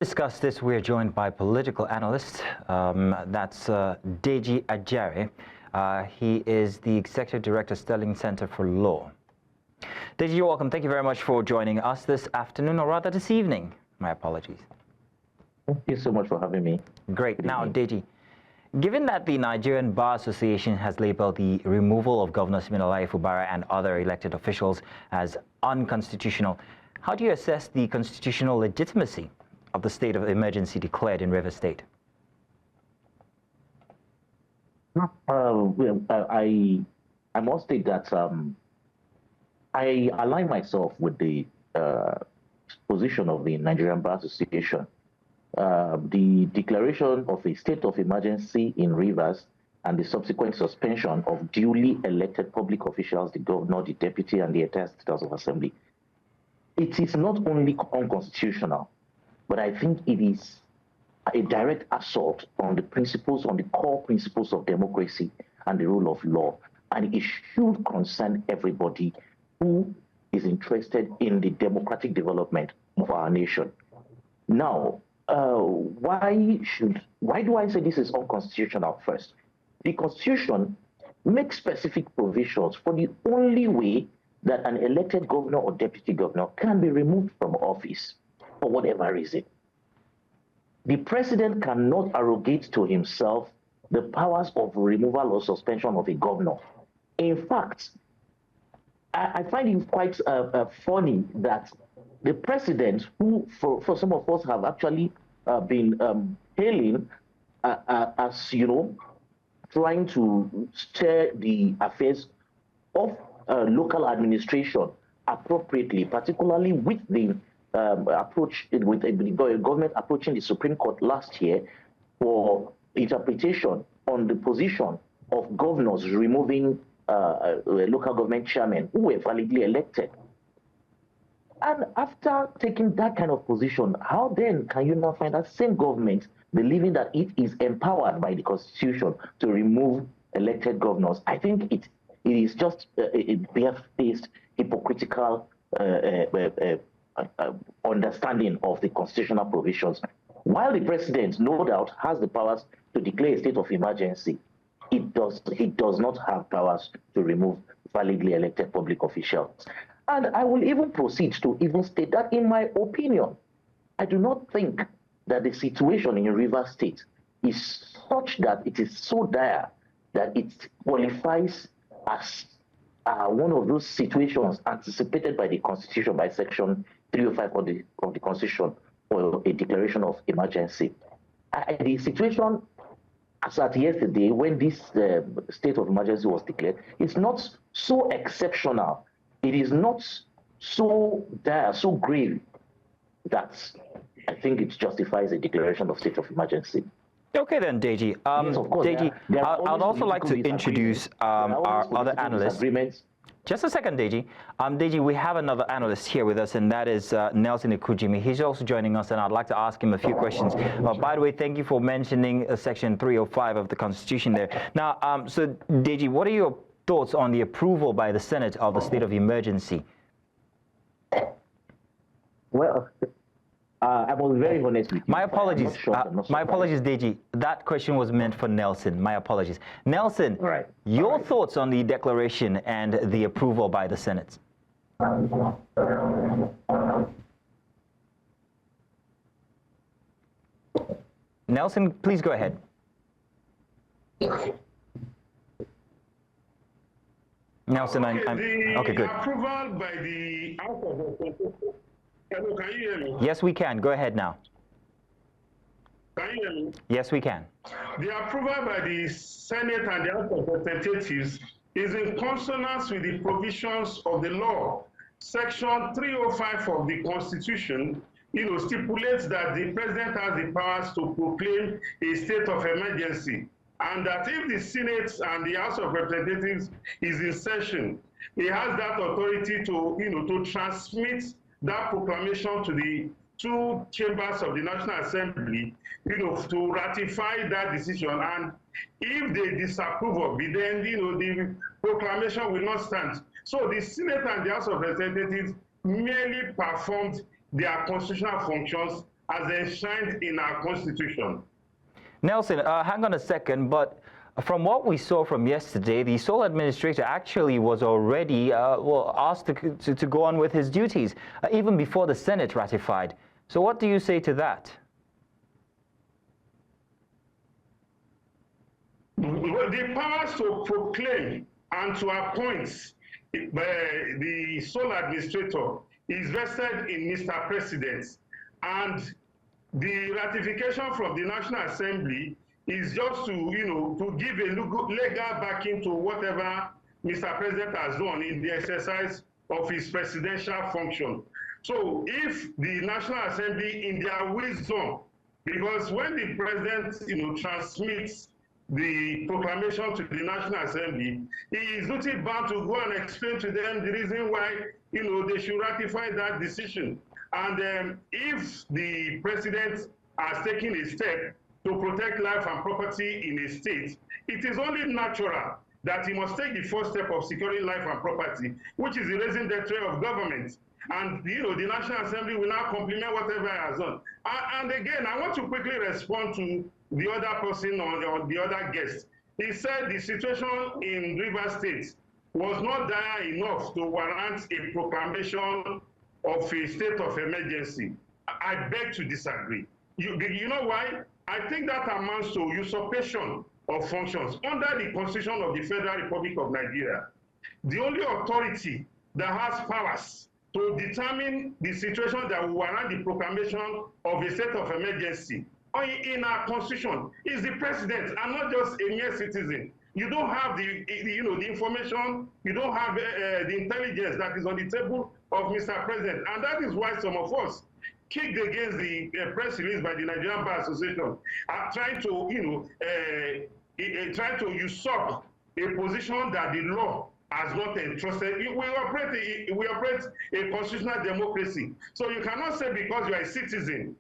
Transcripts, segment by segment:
Discuss this, we're joined by political analyst, that's Deji Ajare. He is the Executive Director, Sterling Center for Law. Deji, you're welcome. Thank you very much for joining us this afternoon, or rather this evening. My apologies. Thank you so much for having me. Great. Now, Deji, given that the Nigerian Bar Association has labeled the removal of Governor Siminalayi Fubara and other elected officials as unconstitutional, how do you assess the constitutional legitimacy of the state of emergency declared in Rivers State? I must state that I align myself with the position of the Nigerian Bar Association. The declaration of a state of emergency in Rivers and the subsequent suspension of duly elected public officials, the governor, the deputy, and the entire State House of Assembly, it is not only unconstitutional, but I think it is a direct assault on the principles, on the core principles of democracy and the rule of law. And it should concern everybody who is interested in the democratic development of our nation. Now, why do I say this is unconstitutional first? The Constitution makes specific provisions for the only way that an elected governor or deputy governor can be removed from office for whatever reason. The president cannot arrogate to himself the powers of removal or suspension of a governor. In fact, I find it quite funny that the president, who for some of us have actually been hailing as, trying to steer the affairs of local administration appropriately, particularly with the approach with the government approaching the Supreme Court last year for interpretation on the position of governors removing local government chairmen who were validly elected. And after taking that kind of position, how then can you now find that same government believing that it is empowered by the Constitution to remove elected governors? I think it is just a barefaced, hypocritical understanding of the constitutional provisions. While the president, no doubt, has the powers to declare a state of emergency, he does not have powers to remove validly elected public officials. And I will even proceed to even state that, in my opinion, I do not think that the situation in Rivers State is such that it is so dire that it qualifies as one of those situations anticipated by the Constitution, by Section 305 of the Constitution, for a declaration of emergency. The situation as at yesterday, when this state of emergency was declared, is not so exceptional. It is not so dire, so grave, that I think it justifies a declaration of state of emergency. Okay then, Deji. Yes, of course, Deji, I'd also like to introduce our other analyst. Just a second, Deji. Deji, we have another analyst here with us, and that is Nelson Ekujimi. He's also joining us, and I'd like to ask him a few questions. By the way, thank you for mentioning Section 305 of the Constitution there. Now, so Deji, what are your thoughts on the approval by the Senate of the state of emergency? Well, I was very honest with you. My apologies. My apologies, Deji. That question was meant for Nelson. My apologies. Nelson, right. Your thoughts on the declaration and the approval by the Senate? Nelson, please go ahead. Nelson, I'm okay, good. Approval by the House of Representatives. Hello, can you hear me? Yes, we can. Go ahead now. Can you hear me? Yes, we can. The approval by the Senate and the House of Representatives is in consonance with the provisions of the law. Section 305 of the Constitution, stipulates that the president has the powers to proclaim a state of emergency, and that if the Senate and the House of Representatives is in session, he has that authority to transmit that proclamation to the two chambers of the National Assembly, to ratify that decision. And if they disapprove of it, then, the proclamation will not stand. So the Senate and the House of Representatives merely performed their constitutional functions as enshrined in our Constitution. Nelson, hang on a second, but from what we saw from yesterday, the sole administrator actually was already asked to go on with his duties, even before the Senate ratified. So what do you say to that? The powers to proclaim and to appoint the sole administrator is vested in Mr. President, and the ratification from the National Assembly is just to, to give a legal backing to whatever Mr. President has done in the exercise of his presidential function. So if the National Assembly, in their wisdom, because when the President, transmits the proclamation to the National Assembly, he is duty bound to go and explain to them the reason why, they should ratify that decision. And if the President has taken a step to protect life and property in a state, it is only natural that he must take the first step of securing life and property, which is the raison d'etre of government. And the National Assembly will now complement whatever he has done. And again, I want to quickly respond to the other person or the other guest. He said the situation in Rivers State was not dire enough to warrant a proclamation of a state of emergency. I beg to disagree. You know why? I think that amounts to usurpation of functions. Under the Constitution of the Federal Republic of Nigeria, the only authority that has powers to determine the situation that will warrant the proclamation of a state of emergency in our Constitution is the President, and not just a mere citizen. You don't have the information, you don't have the intelligence that is on the table of Mr. President. And that is why some of us kicked against the press release by the Nigerian Bar Association, trying to usurp a position that the law has not entrusted. We operate a constitutional democracy. So you cannot say because you are a citizen,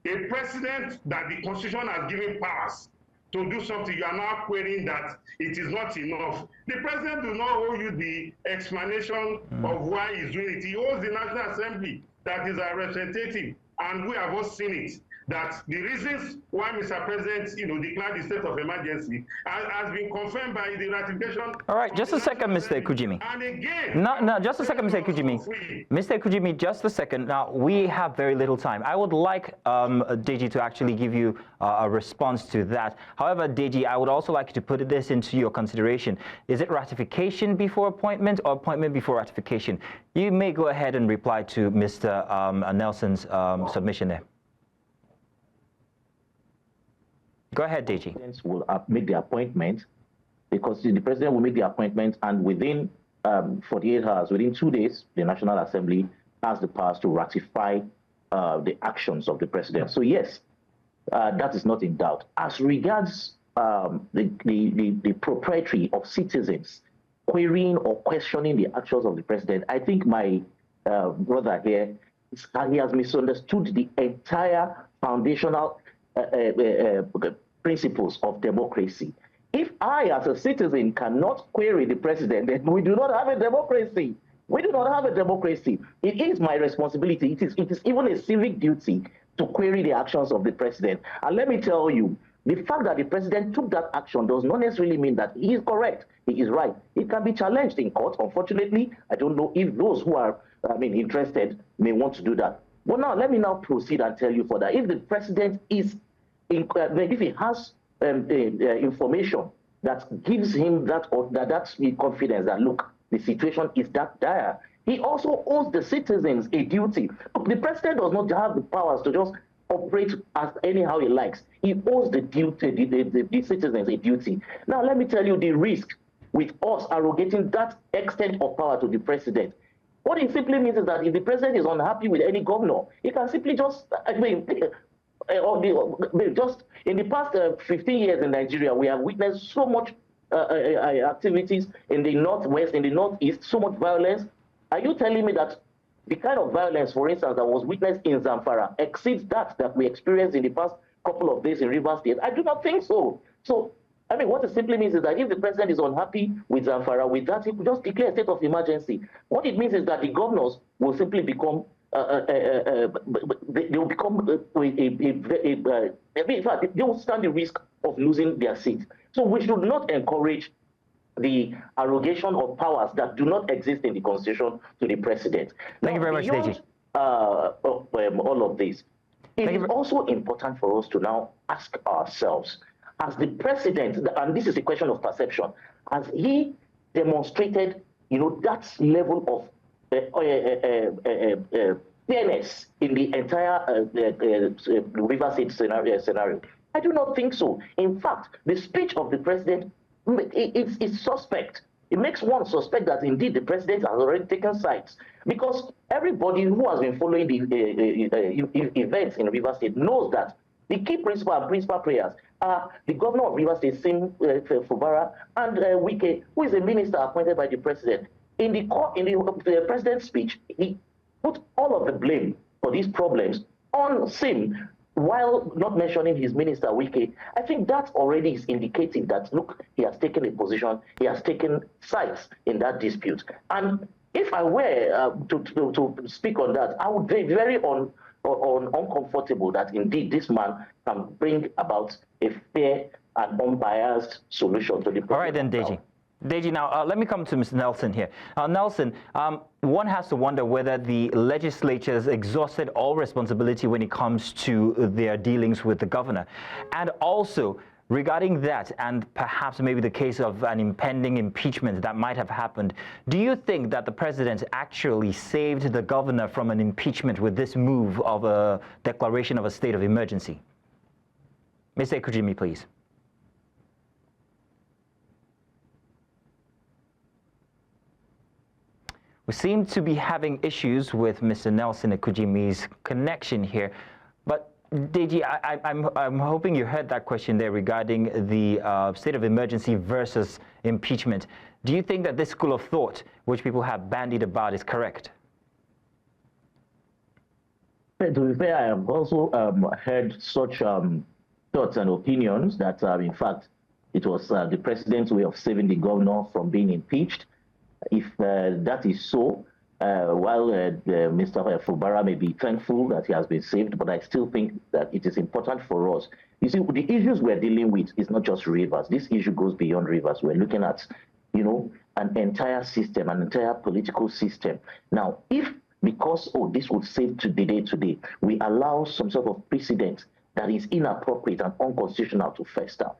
a president that the Constitution has given powers to do something, you are now querying that it is not enough. The president does not owe you the explanation of why he's doing it. He owes the National Assembly that is our representative, and we have all seen it, that the reasons why Mr. President, declared the state of emergency has been confirmed by the ratification. All right, just a second, Mr. Ekujimi. And again, no, just a second, Mr. Ekujimi. Mr. Ekujimi, just a second. Now, we have very little time. I would like Deji to actually give you a response to that. However, Deji, I would also like you to put this into your consideration. Is it ratification before appointment or appointment before ratification? You may go ahead and reply to Mr. Nelson's submission there. Go ahead, Deji. The president will make the appointment, because the president will make the appointment, and within 48 hours, within 2 days, the National Assembly has the powers to ratify the actions of the president. So yes, that is not in doubt. As regards the propriety of citizens querying or questioning the actions of the president, I think my brother here, he has misunderstood the entire foundational principles of democracy. If I, as a citizen, cannot query the president, then we do not have a democracy. We do not have a democracy. It is my responsibility. It is even a civic duty to query the actions of the president. And let me tell you, the fact that the president took that action does not necessarily mean that he is correct. He is right. It can be challenged in court. Unfortunately, I don't know if those who are interested may want to do that. But now, let me now proceed and tell you further. If the president is, if he has information that gives him that confidence that, look, the situation is that dire, he also owes the citizens a duty. Look, the president does not have the powers to just operate as anyhow he likes. He owes the citizens a duty. Now, let me tell you the risk with us arrogating that extent of power to the president. What it simply means is that if the president is unhappy with any governor, he can simply just, just in the past 15 years in Nigeria, we have witnessed so much activities in the northwest, in the northeast, so much violence. Are you telling me that the kind of violence, for instance, that was witnessed in Zamfara exceeds that we experienced in the past couple of days in Rivers State? I do not think so. So, I mean, what it simply means is that if the president is unhappy with Zamfara, with that, he could just declare a state of emergency. What it means is that the governors will simply become they will become in fact, they will stand the risk of losing their seat. So we should not encourage the arrogation of powers that do not exist in the Constitution to the president. Thank you very much, Deji. All of this, it is also important for us to now ask ourselves, as the president, and this is a question of perception, has he demonstrated, that level of fairness in the entire River State scenario? I do not think so. In fact, the speech of the president is suspect. It makes one suspect that indeed the president has already taken sides, because everybody who has been following the events in River State knows that the key principal players are the governor of River State, Sim Fubara, and Wike, who is a minister appointed by the president. In the president's speech, he put all of the blame for these problems on Sim, while not mentioning his minister, Wike. I think that already is indicating that, look, he has taken a position, he has taken sides in that dispute. And if I were to speak on that, I would be very uncomfortable that indeed this man can bring about a fair and unbiased solution to the problem. All right then, Deji. Deji, now let me come to Mr. Nelson here. Nelson, one has to wonder whether the legislature has exhausted all responsibility when it comes to their dealings with the governor. And also, regarding that, and perhaps maybe the case of an impending impeachment that might have happened, do you think that the president actually saved the governor from an impeachment with this move of a declaration of a state of emergency? Mr. Ekujimi, please. We seem to be having issues with Mr. Nelson Ekujimi's connection here, but Deji, I'm hoping you heard that question there regarding the state of emergency versus impeachment. Do you think that this school of thought, which people have bandied about, is correct? To be fair, I have also heard such thoughts and opinions that, in fact, it was the president's way of saving the governor from being impeached. If that is so, while Mr. Fubara may be thankful that he has been saved, but I still think that it is important for us. You see, the issues we're dealing with is not just rivers. This issue goes beyond rivers. We're looking at, an entire system, an entire political system. Now, if because, this would save today, we allow some sort of precedent that is inappropriate and unconstitutional to fester,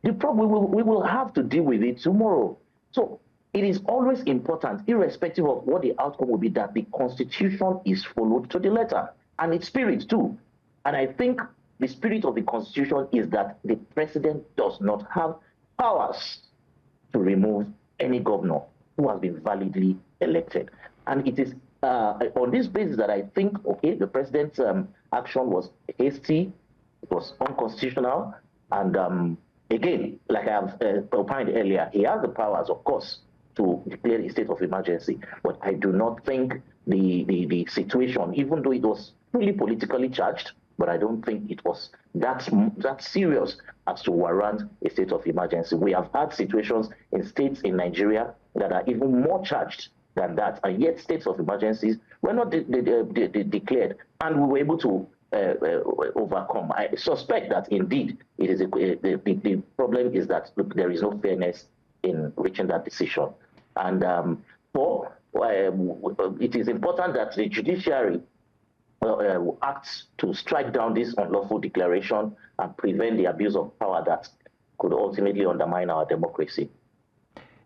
the problem, we will have to deal with it tomorrow. So, it is always important, irrespective of what the outcome will be, that the Constitution is followed to the letter, and its spirit too. And I think the spirit of the Constitution is that the president does not have powers to remove any governor who has been validly elected. And it is on this basis that I think, the president's action was hasty, it was unconstitutional, and again, like I have opined earlier, he has the powers, of course, to declare a state of emergency. But I do not think the situation, even though it was really politically charged, but I don't think it was that serious as to warrant a state of emergency. We have had situations in states in Nigeria that are even more charged than that, and yet states of emergencies were not declared, and we were able to overcome. I suspect that indeed it is the problem is that, look, there is no fairness in reaching that decision. And it is important that the judiciary acts to strike down this unlawful declaration and prevent the abuse of power that could ultimately undermine our democracy.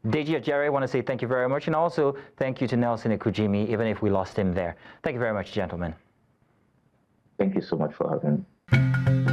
Deji Ajare, I want to say thank you very much, and also thank you to Nelson Ekujimi, even if we lost him there. Thank you very much, gentlemen. Thank you so much for having me.